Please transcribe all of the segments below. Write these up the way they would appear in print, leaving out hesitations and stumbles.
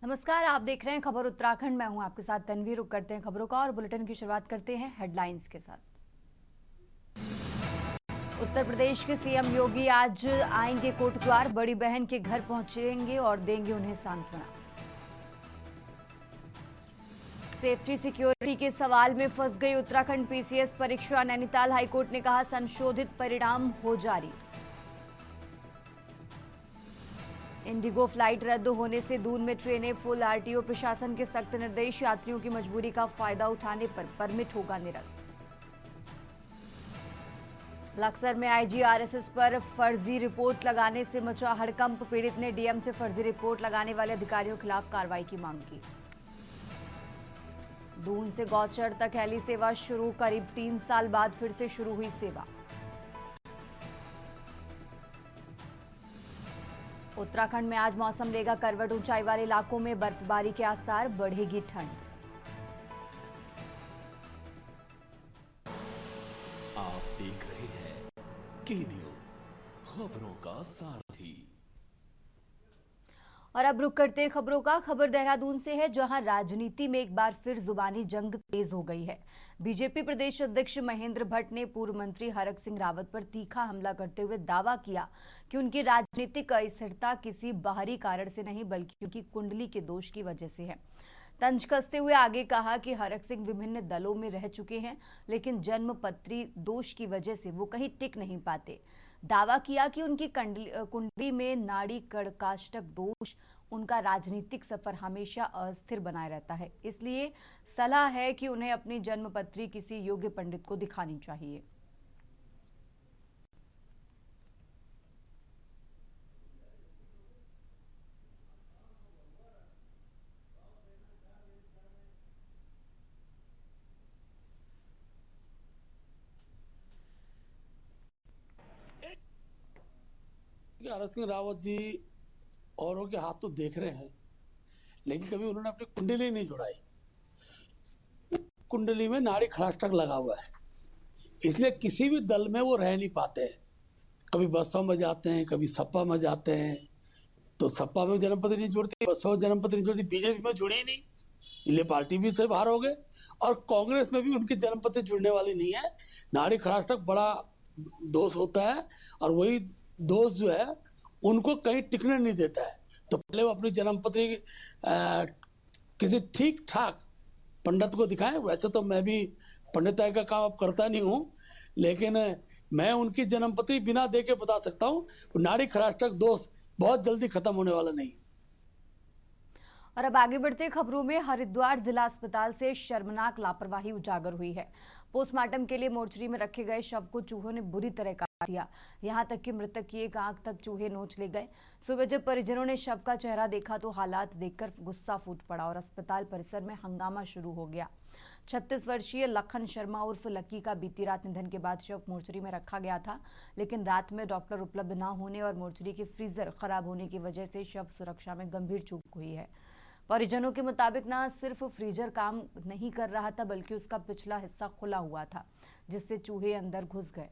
नमस्कार, आप देख रहे हैं खबर उत्तराखंड। मैं हूं आपके साथ तन्वी। रुक करते हैं खबरों का और बुलेटिन की शुरुआत करते हैं हेडलाइंस के साथ। उत्तर प्रदेश के सीएम योगी आज आएंगे कोटद्वार। बड़ी बहन के घर पहुंचेंगे और देंगे उन्हें सांत्वना। सेफ्टी सिक्योरिटी के सवाल में फंस गई उत्तराखंड पीसीएस परीक्षा। नैनीताल हाईकोर्ट ने कहा संशोधित परिणाम हो जारी। इंडिगो फ्लाइट रद्द होने से दून में ट्रेनें फुल। आरटीओ प्रशासन के सख्त निर्देश। यात्रियों की मजबूरी का फायदा उठाने पर परमिट होगा निरस्त। लक्सर में आईजी आरएसएस पर फर्जी रिपोर्ट लगाने से मचा हड़कंप। पीड़ित ने डीएम से फर्जी रिपोर्ट लगाने वाले अधिकारियों के खिलाफ कार्रवाई की मांग की। दून से गौचर तक हेली सेवा शुरू। करीब 3 साल बाद फिर से शुरू हुई सेवा। उत्तराखंड में आज मौसम लेगा करवट। ऊंचाई वाले इलाकों में बर्फबारी के आसार। बढ़ेगी ठंड। आप देख रहे हैं के न्यूज, खबरों का सारथी। और अब रुक करते हैं खबरों का। खबर देहरादून से है, जहां राजनीति में एक बार फिर जुबानी जंग तेज हो गई है। बीजेपी प्रदेश अध्यक्ष महेंद्र भट्ट ने पूर्व मंत्री हरक सिंह रावत पर तीखा हमला करते हुए दावा किया कि उनकी राजनीतिक अस्थिरता किसी बाहरी कारण से नहीं बल्कि उनकी कुंडली के दोष की वजह से है। तंज कसते हुए आगे कहा कि हरक सिंह विभिन्न दलों में रह चुके हैं, लेकिन जन्मपत्री दोष की वजह से वो कहीं टिक नहीं पाते। दावा किया कि उनकी कुंडली में नाड़ी कड़काष्टक दोष उनका राजनीतिक सफर हमेशा अस्थिर बनाए रहता है। इसलिए सलाह है कि उन्हें अपनी जन्मपत्री किसी योग्य पंडित को दिखानी चाहिए। हरक सिंह रावत जी औरों के हाथ तो देख रहे हैं, लेकिन कभी उन्होंने अपनी कुंडली नहीं जुड़ाई। कुंडली में नाड़ी खड़ाष्टक लगा हुआ है, इसलिए किसी भी दल में वो रह नहीं पाते हैं। कभी बसपा में जाते हैं, कभी सपा में जाते हैं। तो सपा में जन्मपत्री नहीं जुड़ती, बसपा में जन्मपत्री नहीं जुड़ती, बीजेपी में जुड़ी ही नहीं, इसलिए पार्टी भी से बाहर हो गए। और कांग्रेस में भी उनकी जन्मपत्री जुड़ने वाली नहीं है। नाड़ी खड़ाष्टक बड़ा दोष होता है, और वही दोष जो है उनको कहीं टिकने नहीं देता है। तो पहले वो अपनी जन्मपत्री किसी ठीक ठाक पंडित को दिखाएं। वैसे तो मैं भी पंडिताई का काम अब करता नहीं हूँ, लेकिन मैं उनकी जन्मपत्री बिना देखे बता सकता हूँ। नाड़ी खराष्टक दोष बहुत जल्दी खत्म होने वाला नहीं। और अब आगे बढ़ते खबरों में, हरिद्वार जिला अस्पताल से शर्मनाक लापरवाही उजागर हुई है। पोस्टमार्टम के लिए मोर्चरी में रखे गए शव को चूहों ने बुरी तरह काट दिया। यहां तक कि मृतक की एक आंख तक चूहे नोच ले गए। सुबह जब परिजनों ने शव का चेहरा देखा तो हालात देखकर गुस्सा फूट पड़ा और अस्पताल परिसर में हंगामा शुरू हो गया। 36 वर्षीय लखन शर्मा उर्फ लक्की का बीती रात निधन के बाद शव मोर्चरी में रखा गया था, लेकिन रात में डॉक्टर उपलब्ध न होने और मोर्चरी के फ्रीजर खराब होने की वजह से शव सुरक्षा में गंभीर चूक हुई है। परिजनों के मुताबिक न सिर्फ फ्रीजर काम नहीं कर रहा था, बल्कि उसका पिछला हिस्सा खुला हुआ था, जिससे चूहे अंदर घुस गए।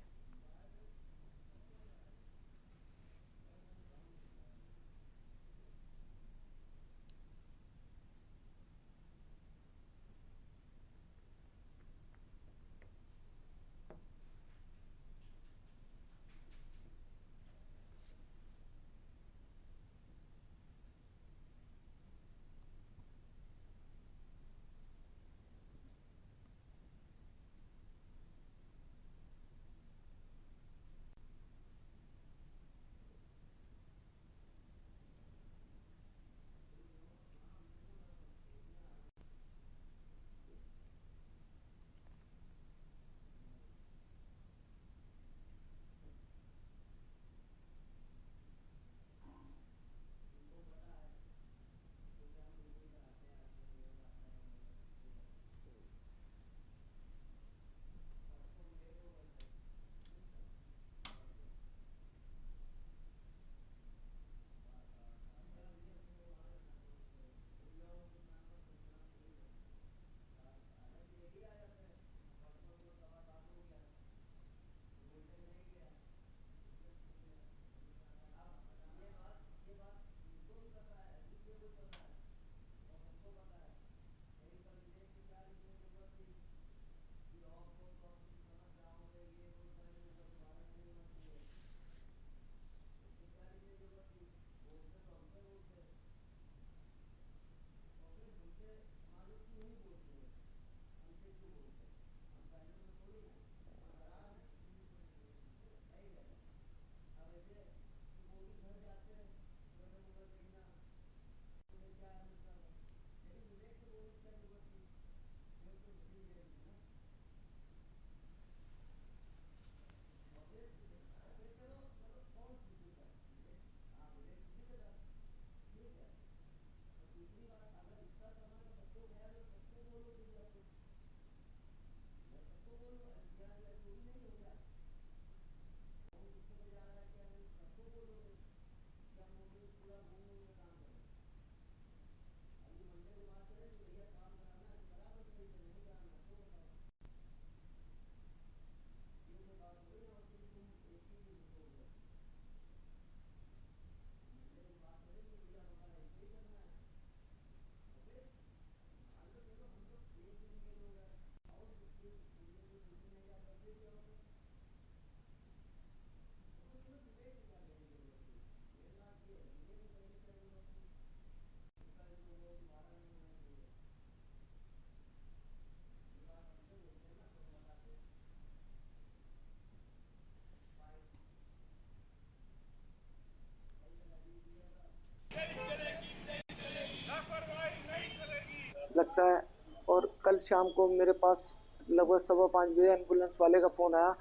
चुका है। और कल शाम को मेरे पास लगभग 5:15 बजे एम्बुलेंस वाले का फ़ोन आया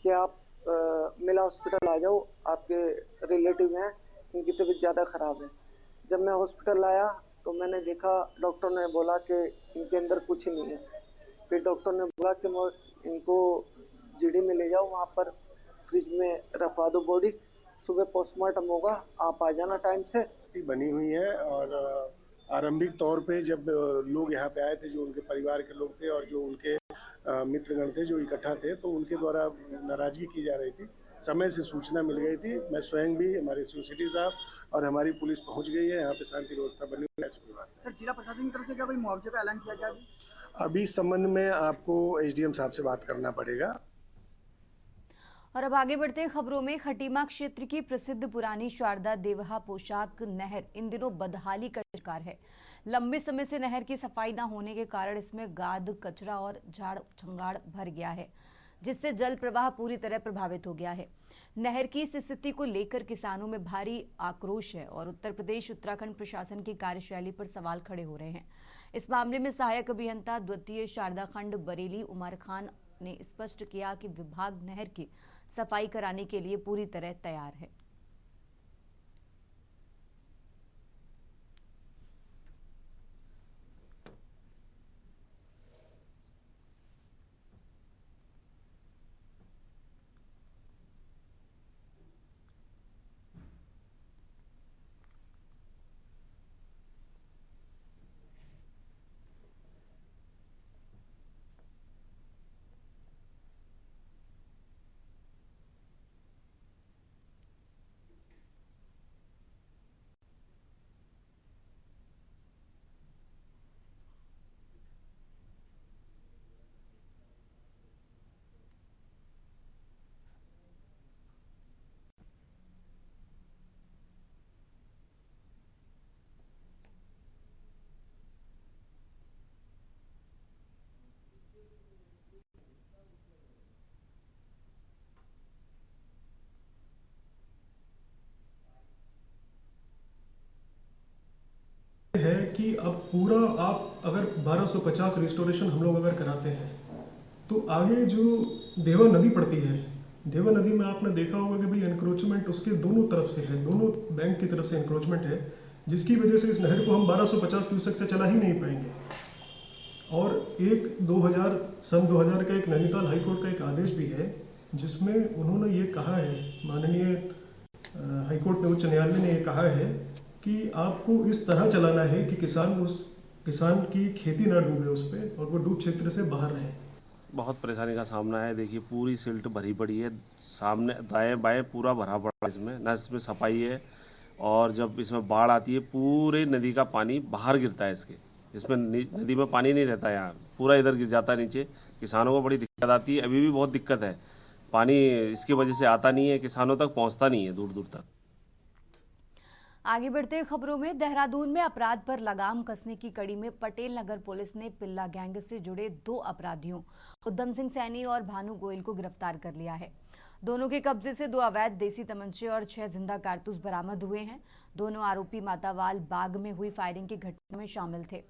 कि आप मिला हॉस्पिटल आ जाओ, आपके रिलेटिव हैं, इनकी तबीयत ज़्यादा ख़राब है। जब मैं हॉस्पिटल आया तो मैंने देखा, डॉक्टर ने बोला कि इनके अंदर कुछ नहीं है। फिर डॉक्टर ने बोला कि इनको जीडी में ले जाओ, वहाँ पर फ्रिज में रखवा दो बॉडी, सुबह पोस्टमार्टम होगा, आप आ जाना टाइम से। बनी हुई है और आरंभिक तौर पे जब लोग यहाँ पे आए थे, जो उनके परिवार के लोग थे और जो उनके मित्रगण थे जो इकट्ठा थे, तो उनके द्वारा नाराजगी की जा रही थी। समय से सूचना मिल गई थी। मैं स्वयं भी, हमारे सिटी साहब और हमारी पुलिस पहुंच गई है। यहाँ पे शांति व्यवस्था बनी हुई है। सर, जिला प्रशासन की तरफ से क्या कोई मुआवजे का ऐलान किया गया? अभी इस संबंध में आपको एसडीएम साहब से बात करना पड़ेगा। और अब आगे बढ़ते हैं खबरों में। खटीमा क्षेत्र की प्रसिद्ध पुरानी शारदा देवहा पोशाक नहर इन दिनों बदहाली का शिकार है। लंबे समय से नहर की सफाई न होने के कारण इसमें गाद, कचरा और झाड़ झंगाड़ भर गया है, जिससे जल प्रवाह पूरी तरह प्रभावित हो गया है। नहर की इस स्थिति को लेकर किसानों में भारी आक्रोश है और उत्तर प्रदेश उत्तराखंड प्रशासन की कार्यशैली पर सवाल खड़े हो रहे हैं। इस मामले में सहायक अभियंता द्वितीय शारदा खंड बरेली उमर खान ने स्पष्ट किया कि विभाग नहर की सफाई कराने के लिए पूरी तरह तैयार है। है कि अब पूरा आप अगर 1250 रिस्टोरेशन हम लोग अगर कराते हैं तो आगे जो देवा नदी पड़ती है, देवा नदी में आपने देखा होगा कि भाई एनक्रोचमेंट उसके दोनों तरफ से है, दोनों बैंक की तरफ से एनक्रोचमेंट है, जिसकी वजह से इस नहर को हम 1250 क्यूसेक से चला ही नहीं पाएंगे। और सन 2000 का एक नैनीताल हाईकोर्ट का एक आदेश भी है, जिसमें उन्होंने ये कहा है, माननीय हाईकोर्ट ने, उच्च न्यायालय ने ये कहा है कि आपको इस तरह चलाना है कि किसान की खेती ना डूबे उस पर, और वो डूब क्षेत्र से बाहर रहे। बहुत परेशानी का सामना है। देखिए पूरी सिल्ट भरी पड़ी है, सामने दाएं बाएं पूरा भरा पड़ा है इसमें, ना इसमें सफाई है। और जब इसमें बाढ़ आती है पूरे नदी का पानी बाहर गिरता है इसमें नदी में पानी नहीं रहता है, यहाँ पूरा इधर गिर जाता है नीचे। किसानों को बड़ी दिक्कत आती है, अभी भी बहुत दिक्कत है। पानी इसकी वजह से आता नहीं है, किसानों तक पहुँचता नहीं है दूर दूर तक। आगे बढ़ते हैं खबरों में। देहरादून में अपराध पर लगाम कसने की कड़ी में पटेल नगर पुलिस ने पिल्ला गैंग से जुड़े 2 अपराधियों उद्यम सिंह सैनी और भानु गोयल को गिरफ्तार कर लिया है। दोनों के कब्जे से 2 अवैध देसी तमंचे और 6 जिंदा कारतूस बरामद हुए हैं। दोनों आरोपी मातावाल बाग में हुई फायरिंग की घटना में शामिल थे।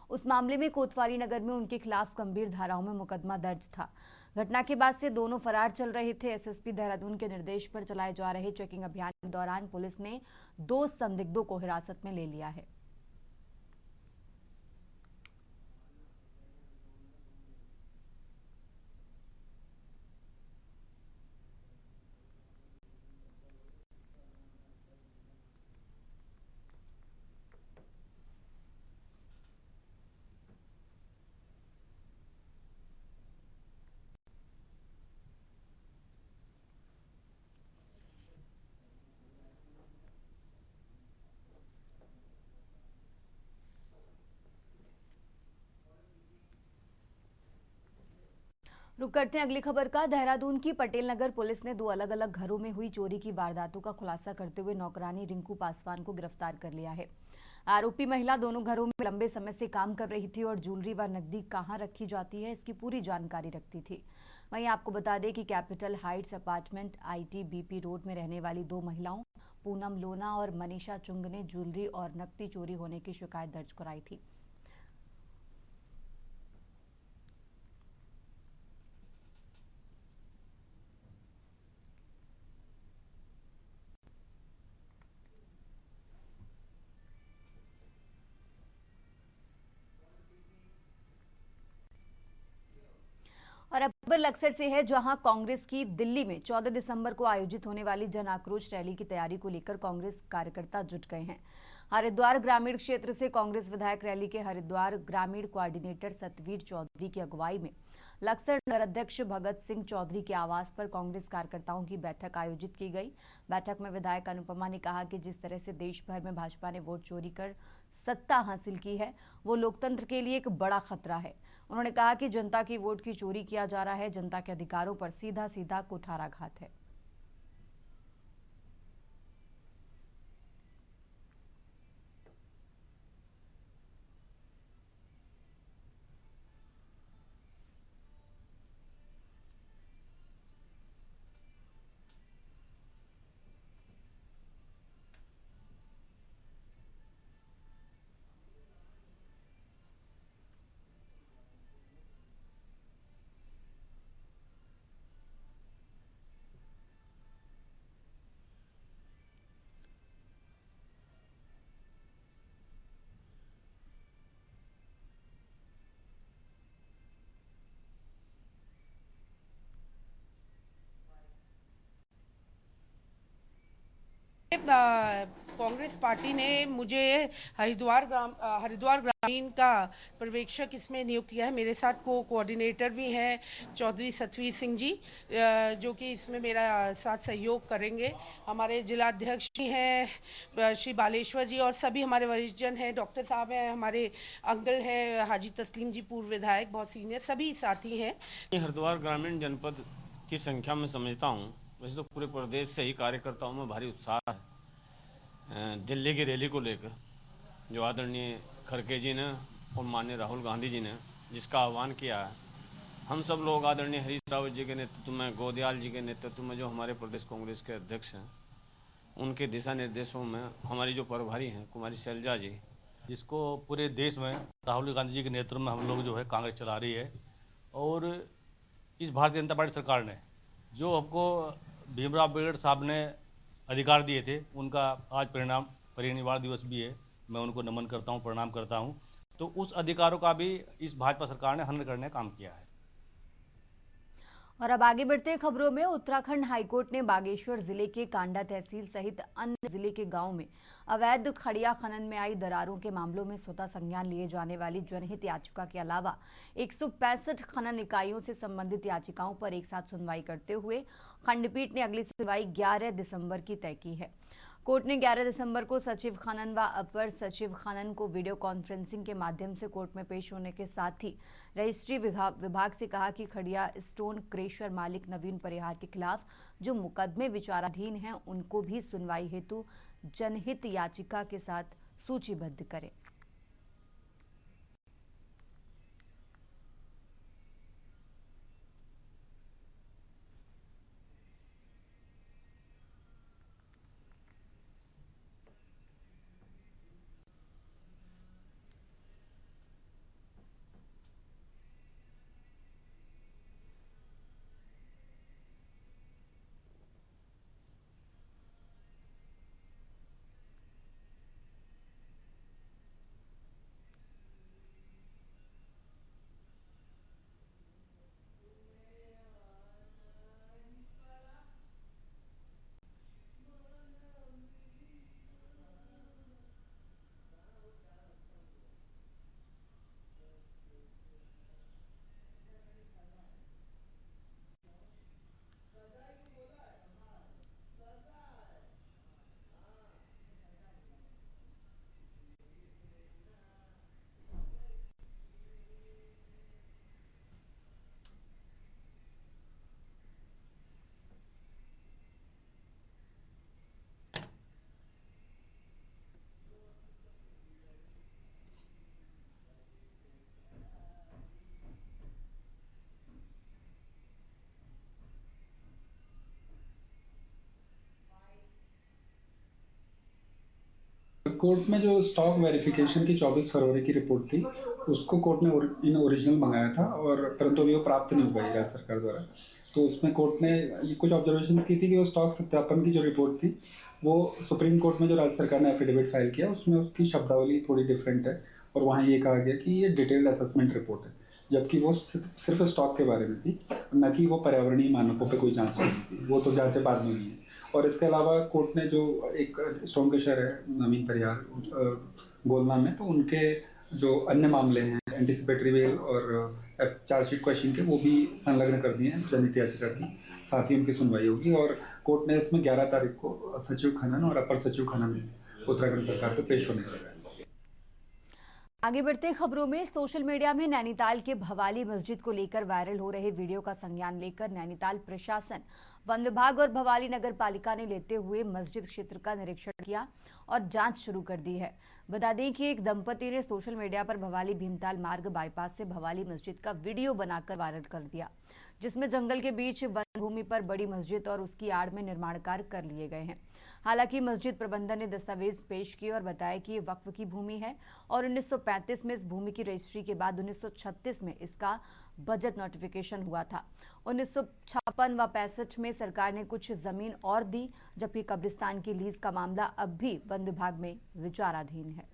उस मामले में कोतवाली नगर में उनके खिलाफ गंभीर धाराओं में मुकदमा दर्ज था। घटना के बाद से दोनों फरार चल रहे थे। एसएसपी देहरादून के निर्देश पर चलाए जा रहे चेकिंग अभियान के दौरान पुलिस ने 2 संदिग्धों को हिरासत में ले लिया है। रुक करते हैं अगली खबर का। देहरादून की पटेल नगर पुलिस ने 2 अलग अलग घरों में हुई चोरी की वारदातों का खुलासा करते हुए नौकरानी रिंकू पासवान को गिरफ्तार कर लिया है। आरोपी महिला दोनों घरों में लंबे समय से काम कर रही थी और ज्वेलरी व नकदी कहां रखी जाती है इसकी पूरी जानकारी रखती थी। वहीं आपको बता दें कि capital Heights apartment ITBP road में रहने वाली 2 महिलाओं पूनम लोना और मनीषा चुंग ने ज्वेलरी और नकदी चोरी होने की शिकायत दर्ज कराई थी। खबर लक्सर से है, जहां कांग्रेस की दिल्ली में 14 दिसंबर को आयोजित होने वाली जन आक्रोश रैली की तैयारी को लेकर कांग्रेस कार्यकर्ता जुट गए हैं। हरिद्वार ग्रामीण क्षेत्र से कांग्रेस विधायक रैली के हरिद्वार ग्रामीण कोऑर्डिनेटर सतवीर चौधरी की अगुवाई में लक्सर नगर अध्यक्ष भगत सिंह चौधरी के आवास पर कांग्रेस कार्यकर्ताओं की बैठक आयोजित की गई। बैठक में विधायक अनुपमा ने कहा कि जिस तरह से देश भर में भाजपा ने वोट चोरी कर सत्ता हासिल की है, वो लोकतंत्र के लिए एक बड़ा खतरा है। उन्होंने कहा कि जनता की वोट की चोरी किया जा रहा है, जनता के अधिकारों पर सीधा सीधा कुठाराघात है। कांग्रेस पार्टी ने मुझे हरिद्वार ग्रामीण का पर्यवेक्षक इसमें नियुक्त किया है। मेरे साथ कोऑर्डिनेटर भी हैं चौधरी सतवीर सिंह जी, जो कि इसमें मेरा साथ सहयोग करेंगे। हमारे जिलाध्यक्ष जी हैं श्री बालेश्वर जी, और सभी हमारे वरिष्ठ जन हैं। डॉक्टर साहब हैं, हमारे अंकल हैं हाजी तस्लीम जी, पूर्व विधायक, बहुत सीनियर, सभी साथी हैं। हरिद्वार ग्रामीण जनपद की संख्या में समझता हूँ, वैसे तो पूरे प्रदेश से ही कार्यकर्ताओं में भारी उत्साह है दिल्ली की रैली को लेकर, जो आदरणीय खड़गे जी ने और माननीय राहुल गांधी जी ने जिसका आह्वान किया है। हम सब लोग आदरणीय हरीश रावत जी के नेतृत्व में, गोदयाल जी के नेतृत्व में, जो हमारे प्रदेश कांग्रेस के अध्यक्ष हैं, उनके दिशा निर्देशों में हमारी जो प्रभारी हैं कुमारी शैलजा जी, जिसको पूरे देश में राहुल गांधी जी के नेतृत्व में हम लोग जो है कांग्रेस चला रही है। और इस भारतीय जनता पार्टी सरकार ने जो हमको भीमराव अम्बेडकर साहब ने अधिकार दिए थे, उनका आज परिनिर्वाण दिवस भी है। मैं उनको नमन करता हूं, प्रणाम करता हूं। तो उस अधिकारों का भी इस भाजपा सरकार ने हनन करने का काम किया है। और अब आगे बढ़ते खबरों में, उत्तराखंड हाईकोर्ट ने बागेश्वर जिले के कांडा तहसील सहित अन्य जिले के गांव में अवैध खड़िया खनन में आई दरारों के मामलों में स्वतः संज्ञान लिए जाने वाली जनहित याचिका के अलावा 165 खनन इकाइयों से संबंधित याचिकाओं पर एक साथ सुनवाई करते हुए खंडपीठ ने अगली सुनवाई 11 दिसंबर की तय की है। कोर्ट ने 11 दिसंबर को सचिव खनन व अपर सचिव खनन को वीडियो कॉन्फ्रेंसिंग के माध्यम से कोर्ट में पेश होने के साथ ही रजिस्ट्री विभाग से कहा कि खड़िया स्टोन क्रेशर मालिक नवीन परिहार के खिलाफ जो मुकदमे विचाराधीन हैं, उनको भी सुनवाई हेतु जनहित याचिका के साथ सूचीबद्ध करें। कोर्ट में जो स्टॉक वेरिफिकेशन की 24 फरवरी की रिपोर्ट थी, उसको कोर्ट ने इन ओरिजिनल मंगाया था, और परंतु अभी वो प्राप्त नहीं हुआ राज्य सरकार द्वारा। तो उसमें कोर्ट ने कुछ ऑब्जर्वेशंस की थी कि वो स्टॉक सत्यापन की जो रिपोर्ट थी, वो सुप्रीम कोर्ट में जो राज्य सरकार ने एफिडेविट फाइल किया, उसमें उसकी शब्दावली थोड़ी डिफरेंट है, और वहाँ ये कहा गया कि ये डिटेल्ड असेसमेंट रिपोर्ट है। जबकि वो सिर्फ स्टॉक के बारे में थी, न कि वो पर्यावरणीय मानकों पे कोई जांच नहीं थी। वो तो जांचें बाद में हुई है। और इसके अलावा कोर्ट ने जो एक स्टोन क्रशर है नवीन परिहार गोलना में, तो उनके जो अन्य मामले हैं एंटिसिपेटरी बेल और चार्जशीट क्वेश्चन के, वो भी संलग्न कर दिए हैं जनहित याचिका की। साथ ही उनकी सुनवाई होगी और कोर्ट ने इसमें 11 तारीख को सचिव खनन और अपर सचिव खनन उत्तराखंड सरकार को पेश होने लगा है। आगे बढ़ते खबरों में, सोशल मीडिया में नैनीताल के भवाली मस्जिद को लेकर वायरल हो रहे वीडियो का संज्ञान लेकर नैनीताल प्रशासन, वन विभाग और भवाली नगर पालिका ने लेते हुए मस्जिद क्षेत्र का निरीक्षण किया और जांच शुरू कर दी है। बता दें कि एक दंपति ने सोशल मीडिया पर भवाली भीमताल मार्ग बाईपास से भवाली मस्जिद का वीडियो बनाकर वायरल कर दिया, जिसमें जंगल के बीच वन भूमि पर बड़ी मस्जिद और उसकी आड़ में निर्माण कार्य कर लिए गए हैं। हालांकि मस्जिद प्रबंधन ने दस्तावेज पेश किए और बताया कि ये वक्फ की भूमि है और 1935 में इस भूमि की रजिस्ट्री के बाद 1936 में इसका बजट नोटिफिकेशन हुआ था। 1956 व 65 में सरकार ने कुछ जमीन और दी, जबकि कब्रिस्तान की लीज का मामला अब भी वन विभाग में विचाराधीन है।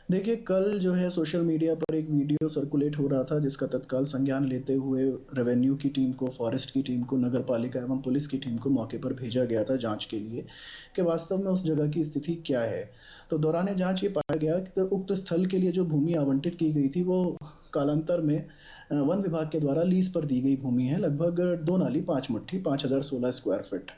देखिए, कल जो है सोशल मीडिया पर एक वीडियो सर्कुलेट हो रहा था, जिसका तत्काल संज्ञान लेते हुए रेवेन्यू की टीम को, फॉरेस्ट की टीम को, नगर पालिका एवं पुलिस की टीम को मौके पर भेजा गया था जांच के लिए कि वास्तव में उस जगह की स्थिति क्या है। तो दौरान जांच ये पाया गया कि उक्त स्थल के लिए जो भूमि आवंटित की गई थी वो कालांतर में वन विभाग के द्वारा लीज पर दी गई भूमि है, लगभग 2 नाली 5 मुट्ठी 5016 स्क्वायर फीट।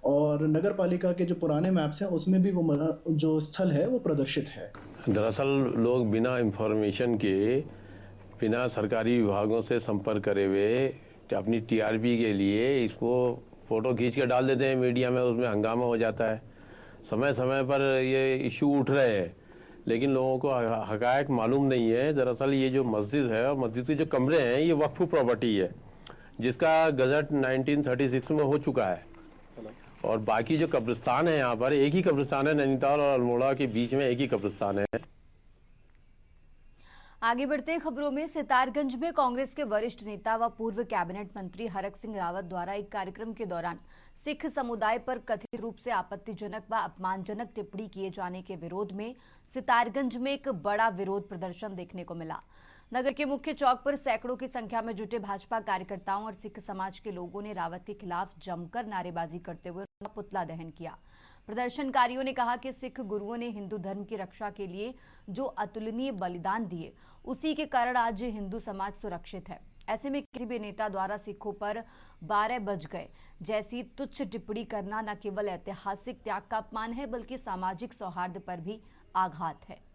और नगर पालिका के जो पुराने मैप्स हैं उसमें भी वो जो स्थल है वो प्रदर्शित है। दरअसल लोग बिना इंफॉर्मेशन के, बिना सरकारी विभागों से संपर्क करे हुए अपनी टीआरपी के लिए इसको फ़ोटो खींच के डाल देते हैं मीडिया में, उसमें हंगामा हो जाता है। समय समय पर ये इशू उठ रहे हैं, लेकिन लोगों को हक़ाइक़ मालूम नहीं है। दरअसल ये जो मस्जिद है और मस्जिद के जो कमरे हैं ये वक्फ प्रॉपर्टी है, जिसका गजट 1936 में हो चुका है। और बाकी जो कब्रिस्तान है, यहाँ पर एक ही कब्रिस्तान है, नैनीताल और अल्मोड़ा के बीच में एक ही कब्रिस्तान है। आगे बढ़ते खबरों में सितारगंज में कांग्रेस के वरिष्ठ नेता व पूर्व कैबिनेट मंत्री हरक सिंह रावत द्वारा एक कार्यक्रम के दौरान सिख समुदाय पर कथित रूप से आपत्तिजनक व अपमानजनक टिप्पणी किए जाने के विरोध में सितारगंज में एक बड़ा विरोध प्रदर्शन देखने को मिला। नगर के मुख्य चौक पर सैकड़ों की संख्या में जुटे भाजपा कार्यकर्ताओं और सिख समाज के लोगों ने रावत के खिलाफ जमकर नारेबाजी करते हुए उनका पुतला दहन किया। प्रदर्शनकारियों ने कहा कि सिख गुरुओं ने हिंदू धर्म की रक्षा के लिए जो अतुलनीय बलिदान दिए, उसी के कारण आज हिंदू समाज सुरक्षित है। ऐसे में किसी भी नेता द्वारा सिखों पर 12 बज गए जैसी तुच्छ टिप्पणी करना न केवल ऐतिहासिक त्याग का अपमान है, बल्कि सामाजिक सौहार्द पर भी आघात है।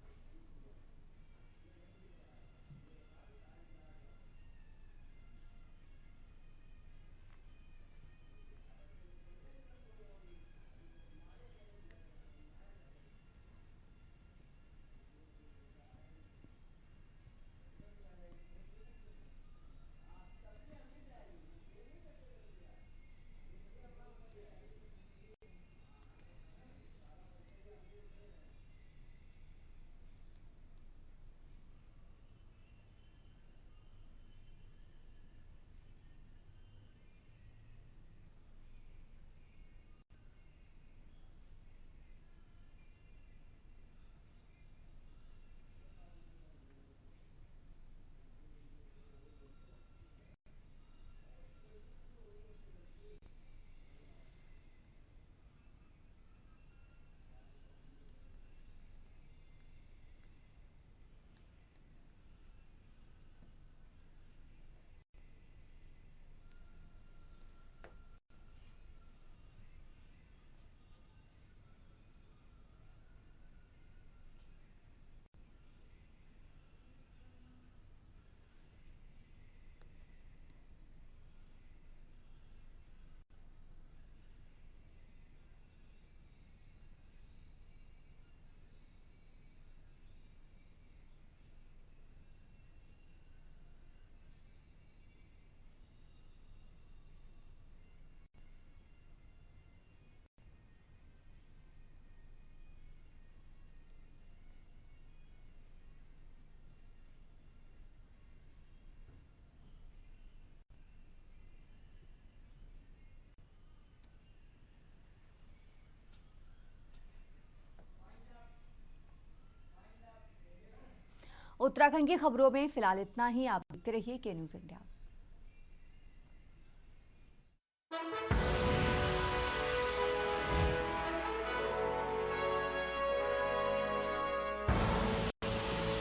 उत्तराखंड की खबरों में फिलहाल इतना ही। आप देखते रहिए के न्यूज़ इंडिया।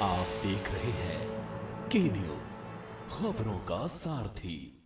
आप देख रहे हैं के न्यूज़, खबरों का सारथी।